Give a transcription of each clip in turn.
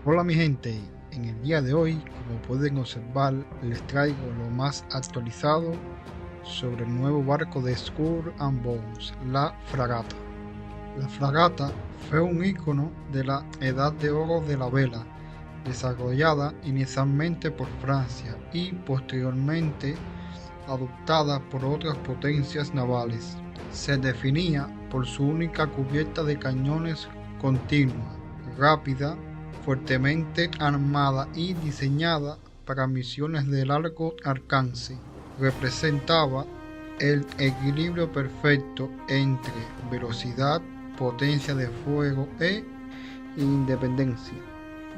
Hola mi gente, en el día de hoy, como pueden observar, les traigo lo más actualizado sobre el nuevo barco de Skull and Bones, la fragata. La fragata fue un ícono de la Edad de Oro de la vela, desarrollada inicialmente por Francia y posteriormente adoptada por otras potencias navales. Se definía por su única cubierta de cañones continua, rápida, fuertemente armada y diseñada para misiones de largo alcance. Representaba el equilibrio perfecto entre velocidad, potencia de fuego e independencia.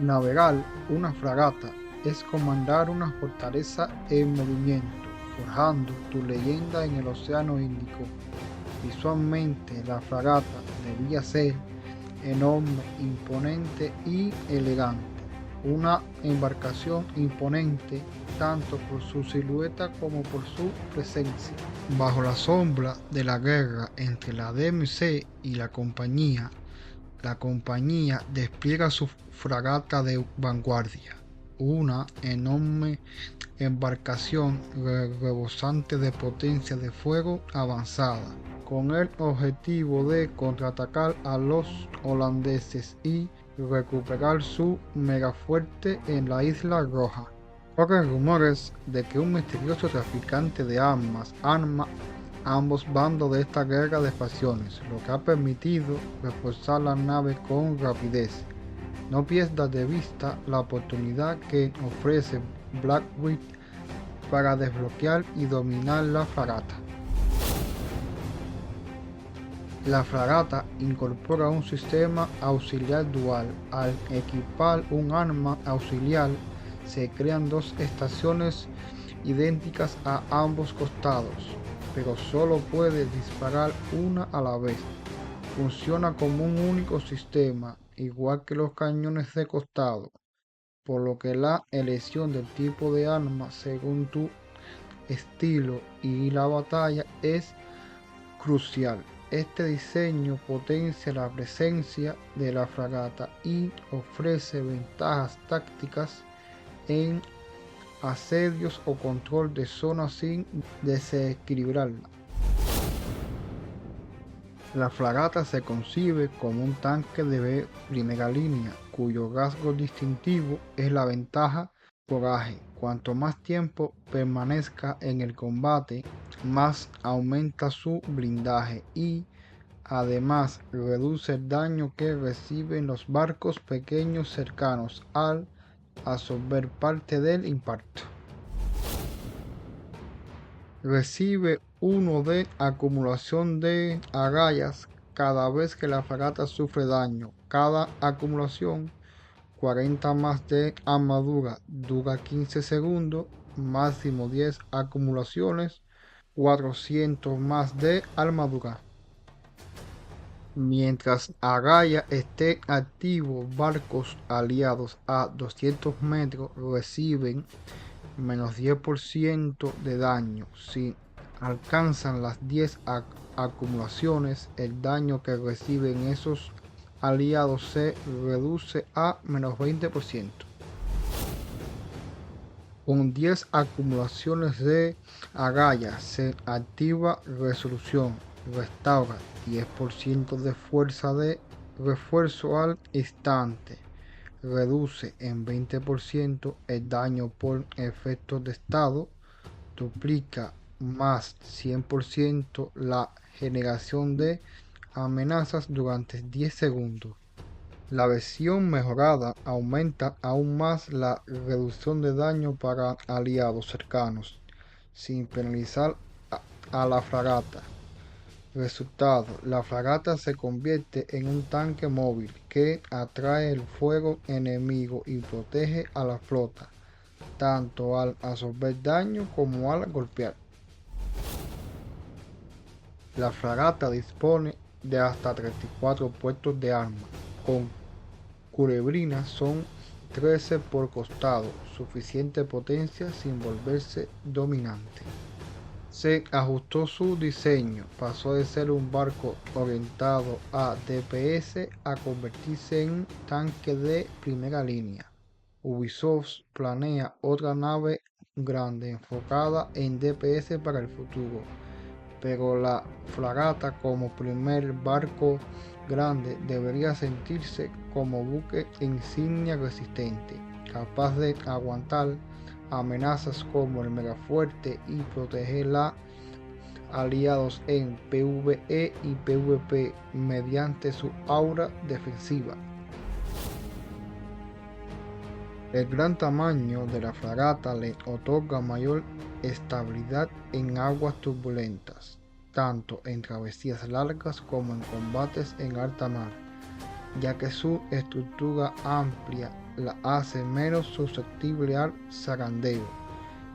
Navegar una fragata es comandar una fortaleza en movimiento, forjando tu leyenda en el Océano Índico. Visualmente, la fragata debía ser enorme, imponente y elegante. Una embarcación imponente tanto por su silueta como por su presencia. Bajo la sombra de la guerra entre la DMC y la compañía despliega su fragata de vanguardia, una enorme embarcación rebosante de potencia de fuego avanzada, con el objetivo de contraatacar a los holandeses y recuperar su megafuerte en la Isla Roja. Corren rumores de que un misterioso traficante de armas arma ambos bandos de esta guerra de facciones, lo que ha permitido reforzar la nave con rapidez. No pierdas de vista la oportunidad que ofrece Blackwick para desbloquear y dominar la fragata. La fragata incorpora un sistema auxiliar dual. Al equipar un arma auxiliar, se crean dos estaciones idénticas a ambos costados, pero solo puede disparar una a la vez. Funciona como un único sistema, igual que los cañones de costado, por lo que la elección del tipo de arma según tu estilo y la batalla es crucial. Este diseño potencia la presencia de la fragata y ofrece ventajas tácticas en asedios o control de zonas sin desequilibrarla. La fragata se concibe como un tanque de primera línea, cuyo rasgo distintivo es la ventaja coraje. Cuanto más tiempo permanezca en el combate, más aumenta su blindaje y además reduce el daño que reciben los barcos pequeños cercanos al absorber parte del impacto. Recibe 1 de acumulación de agallas cada vez que la fragata sufre daño. Cada acumulación 40 más de armadura, dura 15 segundos, máximo 10 acumulaciones, 400 más de armadura. Mientras Agaya esté activo, barcos aliados a 200 metros reciben menos 10% de daño. Si alcanzan las 10 acumulaciones, el daño que reciben esos aliados se reduce a menos 20%. Con 10 acumulaciones de agallas se activa resolución, restaura 10% de fuerza de refuerzo al instante, reduce en 20% el daño por efectos de estado, duplica más 100% la generación de amenazas durante 10 segundos. La versión mejorada aumenta aún más la reducción de daño para aliados cercanos, sin penalizar a la fragata. Resultado: la fragata se convierte en un tanque móvil que atrae el fuego enemigo y protege a la flota, tanto al absorber daño como al golpear. La fragata dispone de hasta 34 puestos de arma, con culebrinas son 13 por costado, suficiente potencia sin volverse dominante. Se ajustó su diseño, pasó de ser un barco orientado a DPS a convertirse en un tanque de primera línea. Ubisoft planea otra nave grande enfocada en DPS para el futuro, pero la fragata como primer barco grande debería sentirse como buque insignia resistente, capaz de aguantar amenazas como el megafuerte y proteger a aliados en PvE y PvP mediante su aura defensiva. El gran tamaño de la fragata le otorga mayor estabilidad en aguas turbulentas, tanto en travesías largas como en combates en alta mar, ya que su estructura amplia la hace menos susceptible al zarandeo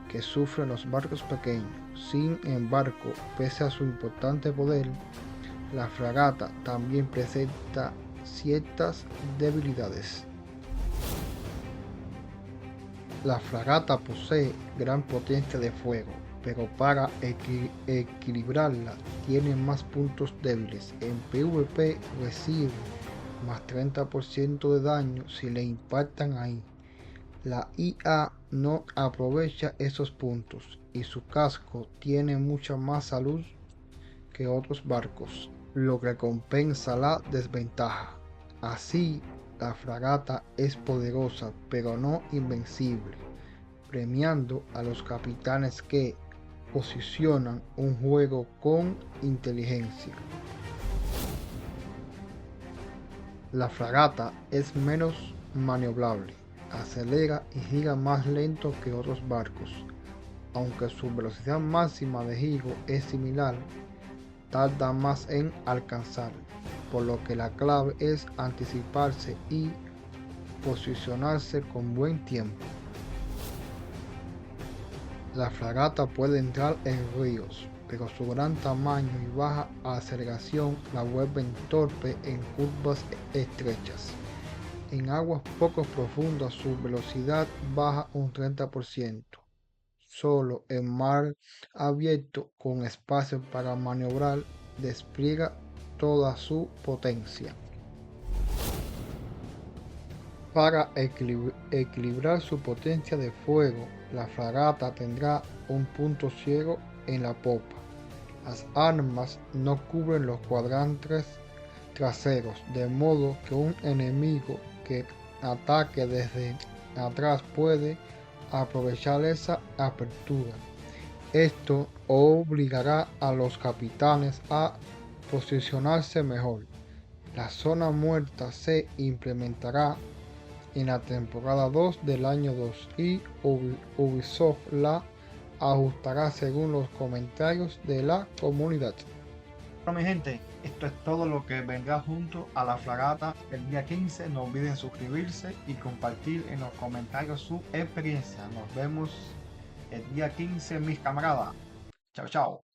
que sufren los barcos pequeños. Sin embargo, pese a su importante poder, la fragata también presenta ciertas debilidades. La fragata posee gran potencia de fuego, pero para equilibrarla tiene más puntos débiles. En PvP recibe más 30% de daño si le impactan ahí. La IA no aprovecha esos puntos y su casco tiene mucha más salud que otros barcos, lo que compensa la desventaja. Así, la fragata es poderosa pero no invencible, premiando a los capitanes que posicionan un juego con inteligencia. La fragata es menos maniobrable, acelera y gira más lento que otros barcos. Aunque su velocidad máxima de giro es similar, tarda más en alcanzar, por lo que la clave es anticiparse y posicionarse con buen tiempo. La fragata puede entrar en ríos, pero su gran tamaño y baja aceleración la vuelven torpe en curvas estrechas. En aguas poco profundas su velocidad baja un 30%. Solo en mar abierto con espacio para maniobrar despliega toda su potencia. Para equilibrar su potencia de fuego, la fragata tendrá un punto ciego en la popa. Las armas no cubren los cuadrantes traseros, de modo que un enemigo que ataque desde atrás puede aprovechar esa apertura. Esto obligará a los capitanes a posicionarse mejor. La zona muerta se implementará en la temporada 2 del año 2 y Ubisoft la ajustará según los comentarios de la comunidad. Bueno, mi gente, esto es todo lo que vendrá junto a la fragata el día 15. No olviden suscribirse y compartir en los comentarios su experiencia. Nos vemos el día 15, mis camaradas. Chao, chao.